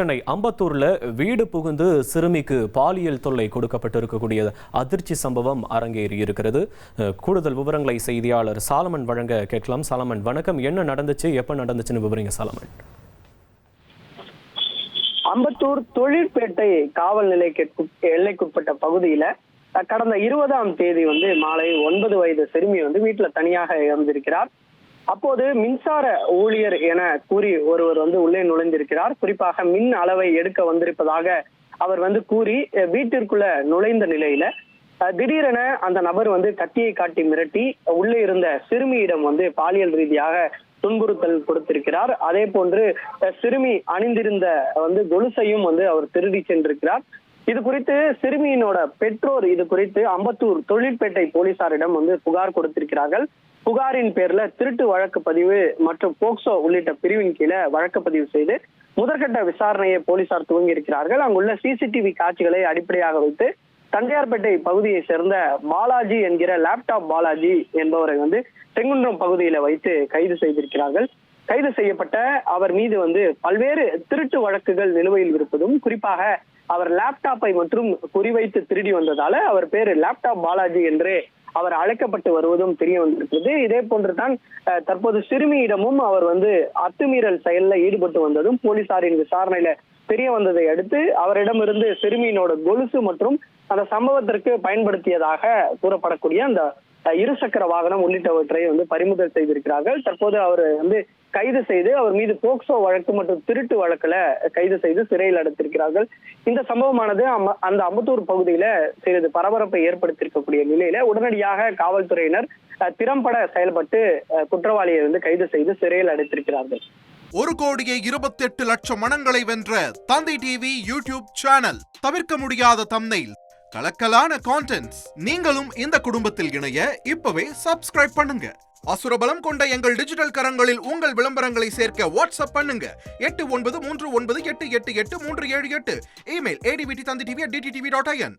சென்னை அம்பத்தூர்ல வீடு புகுந்து சிறுமிக்கு பாலியல் தொல்லை கொடுக்கப்பட்டிருக்கக்கூடிய அதிர்ச்சி சம்பவம் அரங்கேறி இருக்கிறது. கூடுதல் விவரங்களை செய்தியாளர் சாலமன் வழங்க கேட்கலாம். சாலமன், வணக்கம். என்ன நடந்துச்சு, எப்ப நடந்துச்சுன்னு விவரிங்க சாலமன். அம்பத்தூர் தொழிற்பேட்டை காவல் நிலைய எல்லைக்குட்பட்ட பகுதியில கடந்த 20ஆம் தேதி மாலை 9 வயது சிறுமி வீட்டுல தனியாக இறந்திருக்கிறார். அப்போது மின்சார ஊழியர் என கூறி ஒருவர் உள்ளே நுழைந்திருக்கிறார். குறிப்பாக மின் அளவை எடுக்க வந்திருப்பதாக அவர் கூறி வீட்டிற்குள்ள நுழைந்த நிலையில திடீரென அந்த நபர் கத்தியை காட்டி மிரட்டி உள்ளே இருந்த சிறுமியிடம் பாலியல் ரீதியாக துன்புறுத்தல் கொடுத்திருக்கிறார். அதே போன்று சிறுமி அணிந்திருந்த கொலுசையும் அவர் திருடி சென்றிருக்கிறார். இது குறித்து சிறுமியினோட பெற்றோர் இது குறித்து அம்பத்தூர் தொழிற்பேட்டை போலீசாரிடம் புகார் கொடுத்திருக்கிறார்கள். புகாரின் பேர்ல திருட்டு வழக்கு பதிவு மற்றும் போக்சோ உள்ளிட்ட பிரிவின் கீழே வழக்கு பதிவு செய்து முதற்கட்ட விசாரணையை போலீசார் துவங்கி இருக்கிறார்கள். அங்குள்ள சிசிடிவி காட்சிகளை அடிப்படையாக வைத்து தண்டையார்பேட்டை பகுதியை சேர்ந்த பாலாஜி என்கிற லேப்டாப் பாலாஜி என்பவரை செங்குன்றம் பகுதியில வைத்து கைது செய்திருக்கிறார்கள். கைது செய்யப்பட்ட அவர் மீது பல்வேறு திருட்டு வழக்குகள் நிலுவையில் இருப்பதும், குறிப்பாக அவர் லேப்டாப்பை மற்றும் குறிவைத்து திருடி வந்ததால அவர் பேரு லேப்டாப் பாலாஜி என்றே அவர் அழைக்கப்பட்டு வருவதும் தெரிய வந்திருக்கிறது. இதே போன்றுதான் தற்போது சிறுமியிடமும் அவர் அத்துமீறல் செயல்ல ஈடுபட்டு வந்ததும் போலீசாரின் விசாரணையில தெரிய வந்ததை அடுத்து அவரிடமிருந்து சிறுமியினோட கொலுசு மற்றும் அந்த சம்பவத்திற்கு பயன்படுத்தியதாக கூறப்படக்கூடிய அந்த இருசக்கர வாகனம் உள்ளிட்டவற்றை பறிமுதல் செய்திருக்கிறார்கள். தற்போது அவர் கைது செய்து அவர் மீது போக்சோ வழக்கு மற்றும் திருட்டு வழக்குல கைது செய்து சிறையில் அடைத்திருக்கிறார்கள். இந்த சம்பவமானது அந்த அம்பத்தூர் பகுதியில சிறிது பரபரப்பை ஏற்படுத்தியிருக்கக்கூடிய நிலையில உடனடியாக காவல்துறையினர் திறம்பட செயல்பட்டு குற்றவாளியை கைது செய்து சிறையில் அடைத்திருக்கிறார்கள். 1,28,00,000 மனங்களை வென்ற தந்தி டிவி யூடியூப் சேனல். தவிர்க்க முடியாத தம்ப்நெயில், கலக்கலான கான்டென்ட்ஸ். நீங்களும் இந்த குடும்பத்தில் இணைய இப்பவே சப்ஸ்கிரைப் பண்ணுங்க. அசுரபலம் கொண்ட எங்கள் டிஜிட்டல் கரங்களில் உங்கள் விளம்பரங்களை சேர்க்க வாட்ஸ்அப் பண்ணுங்க. 8939888378. Email advtthanditv@dttv.in.